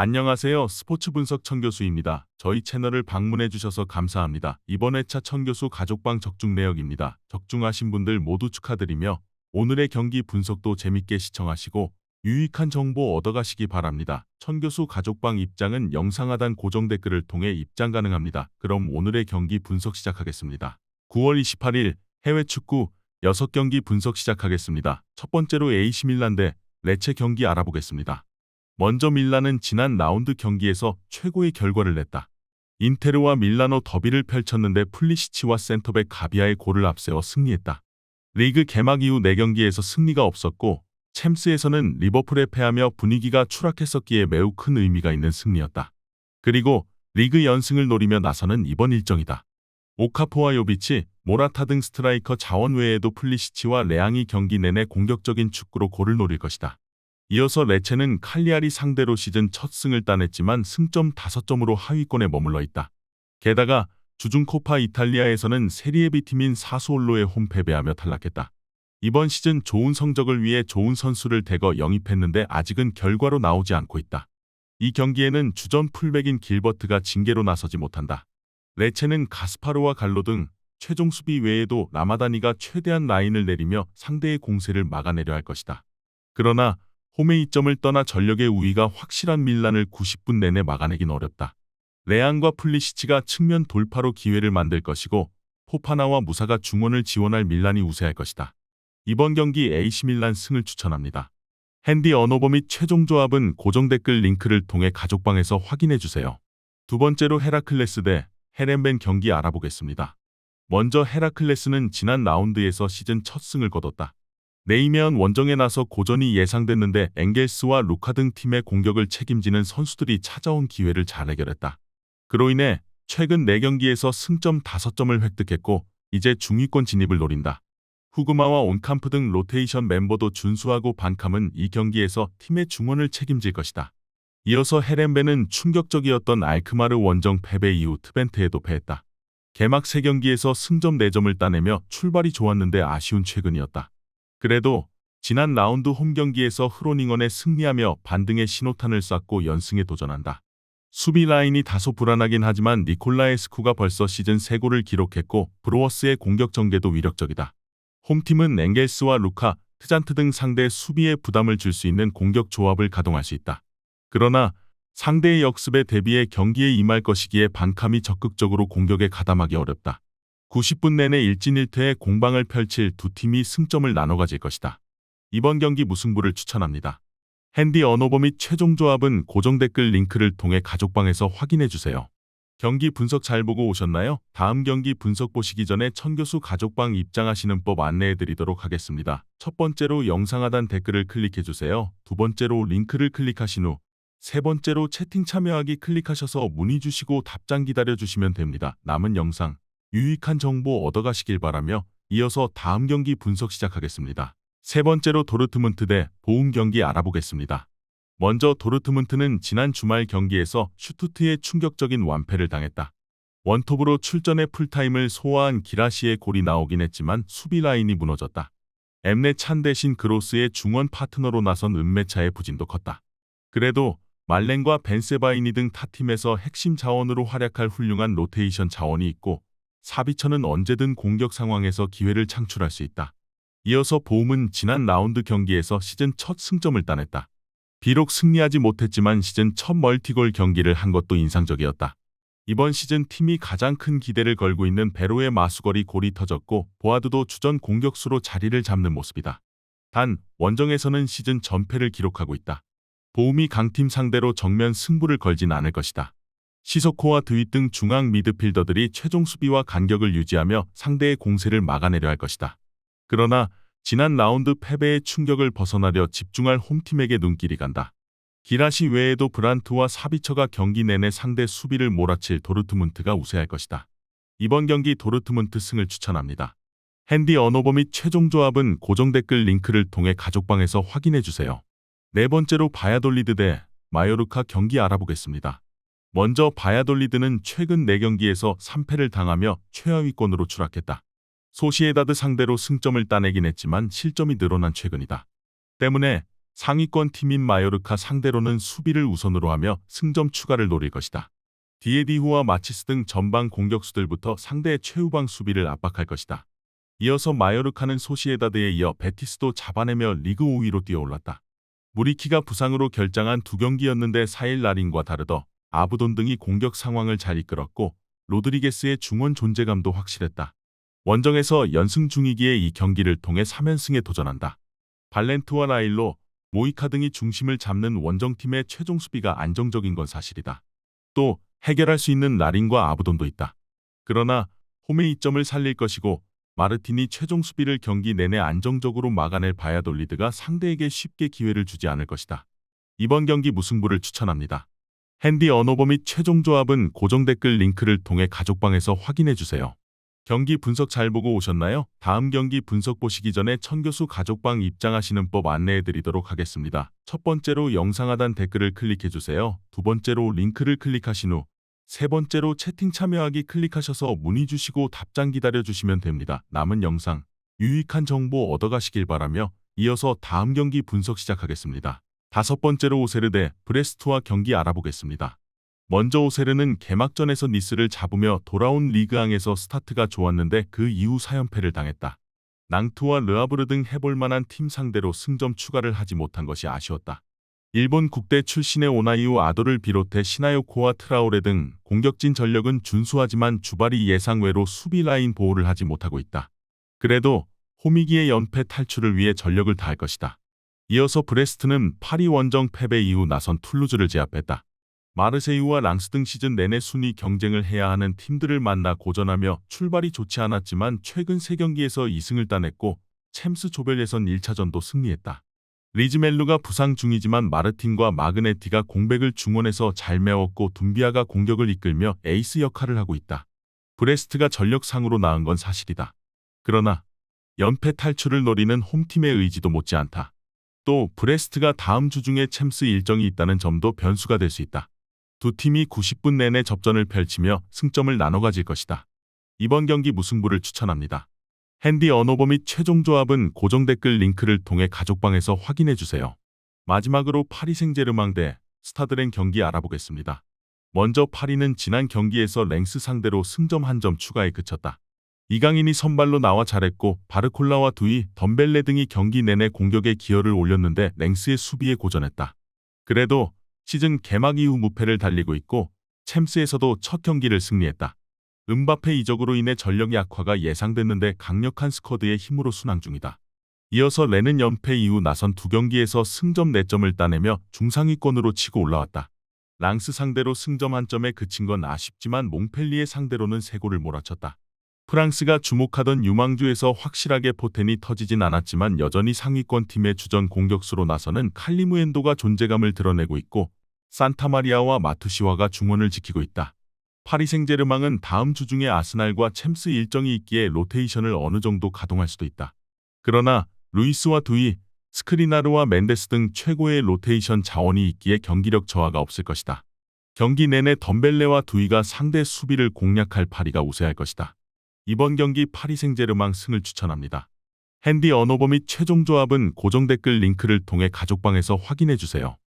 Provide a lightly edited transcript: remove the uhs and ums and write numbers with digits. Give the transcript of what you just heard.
안녕하세요. 스포츠 분석 천교수입니다. 저희 채널을 방문해 주셔서 감사합니다. 이번 회차 천교수 가족방 적중 내역입니다. 적중하신 분들 모두 축하드리며 오늘의 경기 분석도 재밌게 시청하시고 유익한 정보 얻어가시기 바랍니다. 천교수 가족방 입장은 영상 하단 고정 댓글을 통해 입장 가능합니다. 그럼 오늘의 경기 분석 시작하겠습니다. 9월 28일 해외 축구 6경기 분석 시작하겠습니다. 첫 번째로 AC 밀란 대 레체 경기 알아보겠습니다. 먼저 밀란은 지난 라운드 경기에서 최고의 결과를 냈다. 인테르와 밀라노 더비를 펼쳤는데 풀리시치와 센터백 가비아의 골을 앞세워 승리했다. 리그 개막 이후 4경기에서 승리가 없었고 챔스에서는 리버풀에 패하며 분위기가 추락했었기에 매우 큰 의미가 있는 승리였다. 그리고 리그 연승을 노리며 나서는 이번 일정이다. 오카포와 요비치, 모라타 등 스트라이커 자원 외에도 풀리시치와 레앙이 경기 내내 공격적인 축구로 골을 노릴 것이다. 이어서 레체는 칼리아리 상대로 시즌 첫 승을 따냈지만 승점 5점으로 하위권에 머물러 있다. 게다가 주중 코파 이탈리아에서는 세리에 B팀인 사수올로에 홈패배하며 탈락했다. 이번 시즌 좋은 성적을 위해 좋은 선수를 대거 영입했는데 아직은 결과로 나오지 않고 있다. 이 경기에는 주전 풀백인 길버트가 징계로 나서지 못한다. 레체는 가스파르와 갈로 등 최종 수비 외에도 라마다니가 최대한 라인을 내리며 상대의 공세를 막아내려 할 것이다. 그러나 홈의 이점을 떠나 전력의 우위가 확실한 밀란을 90분 내내 막아내긴 어렵다. 레앙과 풀리시치가 측면 돌파로 기회를 만들 것이고 포파나와 무사가 중원을 지원할 밀란이 우세할 것이다. 이번 경기 AC 밀란 승을 추천합니다. 핸디 언어버 및 최종 조합은 고정 댓글 링크를 통해 가족방에서 확인해주세요. 두 번째로 헤라클레스 대 헤렌벤 경기 알아보겠습니다. 먼저 헤라클레스는 지난 라운드에서 시즌 첫 승을 거뒀다. 네이메언 원정에 나서 고전이 예상됐는데 엥겔스와 루카 등 팀의 공격을 책임지는 선수들이 찾아온 기회를 잘 해결했다. 그로 인해 최근 4경기에서 승점 5점을 획득했고 이제 중위권 진입을 노린다. 후그마와 온캄프 등 로테이션 멤버도 준수하고 반캄은 이 경기에서 팀의 중원을 책임질 것이다. 이어서 헤렌벤은 충격적이었던 알크마르 원정 패배 이후 트벤트에도 패했다. 개막 3경기에서 승점 4점을 따내며 출발이 좋았는데 아쉬운 최근이었다. 그래도 지난 라운드 홈 경기에서 흐로닝언에 승리하며 반등의 신호탄을 쐈고 연승에 도전한다. 수비 라인이 다소 불안하긴 하지만 니콜라에스쿠가 벌써 시즌 3골을 기록했고 브로워스의 공격 전개도 위력적이다. 홈팀은 엥겔스와 루카, 트잔트 등 상대 수비에 부담을 줄 수 있는 공격 조합을 가동할 수 있다. 그러나 상대의 역습에 대비해 경기에 임할 것이기에 반캄이 적극적으로 공격에 가담하기 어렵다. 90분 내내 1진1퇴의 공방을 펼칠 두 팀이 승점을 나눠 가질 것이다. 이번 경기 무승부를 추천합니다. 핸디 언어버 및 최종 조합은 고정 댓글 링크를 통해 가족방에서 확인해주세요. 경기 분석 잘 보고 오셨나요? 다음 경기 분석 보시기 전에 천교수 가족방 입장하시는 법 안내해드리도록 하겠습니다. 첫 번째로 영상 하단 댓글을 클릭해주세요. 두 번째로 링크를 클릭하신 후 세 번째로 채팅 참여하기 클릭하셔서 문의 주시고 답장 기다려주시면 됩니다. 남은 영상 유익한 정보 얻어가시길 바라며 이어서 다음 경기 분석 시작하겠습니다. 세 번째로 도르트문트 대 보움 경기 알아보겠습니다. 먼저 도르트문트는 지난 주말 경기에서 슈투트의 충격적인 완패를 당했다. 원톱으로 출전해 풀타임을 소화한 기라시의 골이 나오긴 했지만 수비 라인이 무너졌다. 엠레 찬 대신 그로스의 중원 파트너로 나선 은메차의 부진도 컸다. 그래도 말렌과 벤세바이니 등 타팀에서 핵심 자원으로 활약할 훌륭한 로테이션 자원이 있고 사비처는 언제든 공격 상황에서 기회를 창출할 수 있다. 이어서 보움은 지난 라운드 경기에서 시즌 첫 승점을 따냈다. 비록 승리하지 못했지만 시즌 첫 멀티골 경기를 한 것도 인상적이었다. 이번 시즌 팀이 가장 큰 기대를 걸고 있는 베로의 마수거리 골이 터졌고 보아드도 주전 공격수로 자리를 잡는 모습이다. 단 원정에서는 시즌 전패를 기록하고 있다. 보움이 강팀 상대로 정면 승부를 걸진 않을 것이다. 시소코와 드윗 등 중앙 미드필더들이 최종 수비와 간격을 유지하며 상대의 공세를 막아내려 할 것이다. 그러나 지난 라운드 패배의 충격을 벗어나려 집중할 홈팀에게 눈길이 간다. 기라시 외에도 브란트와 사비처가 경기 내내 상대 수비를 몰아칠 도르트문트가 우세할 것이다. 이번 경기 도르트문트 승을 추천합니다. 핸디 언어버 및 최종 조합은 고정 댓글 링크를 통해 가족방에서 확인해주세요. 네 번째로 바야돌리드 대 마요르카 경기 알아보겠습니다. 먼저 바야돌리드는 최근 4경기에서 3패를 당하며 최하위권으로 추락했다. 소시에다드 상대로 승점을 따내긴 했지만 실점이 늘어난 최근이다. 때문에 상위권 팀인 마요르카 상대로는 수비를 우선으로 하며 승점 추가를 노릴 것이다. 디에디후와 마치스 등 전방 공격수들부터 상대의 최후방 수비를 압박할 것이다. 이어서 마요르카는 소시에다드에 이어 베티스도 잡아내며 리그 5위로 뛰어올랐다. 무리키가 부상으로 결장한 두 경기였는데 사일 라린과 다르더 아부돈 등이 공격 상황을 잘 이끌었고 로드리게스의 중원 존재감도 확실했다. 원정에서 연승 중이기에 이 경기를 통해 3연승에 도전한다. 발렌트와 라일로, 모이카 등이 중심을 잡는 원정팀의 최종 수비가 안정적인 건 사실이다. 또 해결할 수 있는 라린과 아부돈도 있다. 그러나 홈의 이점을 살릴 것이고 마르틴이 최종 수비를 경기 내내 안정적으로 막아낼 바야돌리드가 상대에게 쉽게 기회를 주지 않을 것이다. 이번 경기 무승부를 추천합니다. 핸디 언어버 및 최종 조합은 고정 댓글 링크를 통해 가족방에서 확인해주세요. 경기 분석 잘 보고 오셨나요? 다음 경기 분석 보시기 전에 천교수 가족방 입장하시는 법 안내해드리도록 하겠습니다. 첫 번째로 영상 하단 댓글을 클릭해주세요. 두 번째로 링크를 클릭하신 후 세 번째로 채팅 참여하기 클릭하셔서 문의 주시고 답장 기다려주시면 됩니다. 남은 영상 유익한 정보 얻어가시길 바라며 이어서 다음 경기 분석 시작하겠습니다. 다섯 번째로 오세르 대 브레스트와 경기 알아보겠습니다. 먼저 오세르는 개막전에서 니스를 잡으며 돌아온 리그앙에서 스타트가 좋았는데 그 이후 4연패를 당했다. 낭투와 르아브르 등 해볼만한 팀 상대로 승점 추가를 하지 못한 것이 아쉬웠다. 일본 국대 출신의 오나이우 아도를 비롯해 시나요코와 트라오레 등 공격진 전력은 준수하지만 주발이 예상외로 수비 라인 보호를 하지 못하고 있다. 그래도 홈이기의 연패 탈출을 위해 전력을 다할 것이다. 이어서 브레스트는 파리 원정 패배 이후 나선 툴루즈를 제압했다. 마르세유와 랑스 등 시즌 내내 순위 경쟁을 해야 하는 팀들을 만나 고전하며 출발이 좋지 않았지만 최근 3경기에서 2승을 따냈고 챔스 조별 예선 1차전도 승리했다. 리즈멜루가 부상 중이지만 마르틴과 마그네티가 공백을 중원에서 잘 메웠고 둠비아가 공격을 이끌며 에이스 역할을 하고 있다. 브레스트가 전력상으로 나은 건 사실이다. 그러나 연패 탈출을 노리는 홈팀의 의지도 못지않다. 또 브레스트가 다음 주 중에 챔스 일정이 있다는 점도 변수가 될 수 있다. 두 팀이 90분 내내 접전을 펼치며 승점을 나눠 가질 것이다. 이번 경기 무승부를 추천합니다. 핸디 언어버 및 최종 조합은 고정 댓글 링크를 통해 가족방에서 확인해주세요. 마지막으로 파리 생제르맹 대 스타드랭 경기 알아보겠습니다. 먼저 파리는 지난 경기에서 랭스 상대로 승점 1점 추가에 그쳤다. 이강인이 선발로 나와 잘했고 바르콜라와 두이, 덤벨레 등이 경기 내내 공격에 기여를 올렸는데 랭스의 수비에 고전했다. 그래도 시즌 개막 이후 무패를 달리고 있고 챔스에서도 첫 경기를 승리했다. 음바페 이적으로 인해 전력 약화가 예상됐는데 강력한 스쿼드의 힘으로 순항 중이다. 이어서 레는 연패 이후 나선 두 경기에서 승점 4점을 따내며 중상위권으로 치고 올라왔다. 랑스 상대로 승점 1점에 그친 건 아쉽지만 몽펠리에 상대로는 3골을 몰아쳤다. 프랑스가 주목하던 유망주에서 확실하게 포텐이 터지진 않았지만 여전히 상위권 팀의 주전 공격수로 나서는 칼리무엔도가 존재감을 드러내고 있고 산타마리아와 마투시와가 중원을 지키고 있다. 파리 생제르맹은 다음 주 중에 아스날과 챔스 일정이 있기에 로테이션을 어느 정도 가동할 수도 있다. 그러나 루이스와 두이, 스크리나르와 멘데스 등 최고의 로테이션 자원이 있기에 경기력 저하가 없을 것이다. 경기 내내 덤벨레와 두이가 상대 수비를 공략할 파리가 우세할 것이다. 이번 경기 파리 생제르맹 승을 추천합니다. 핸디 언어버 및 최종 조합은 고정 댓글 링크를 통해 가족방에서 확인해주세요.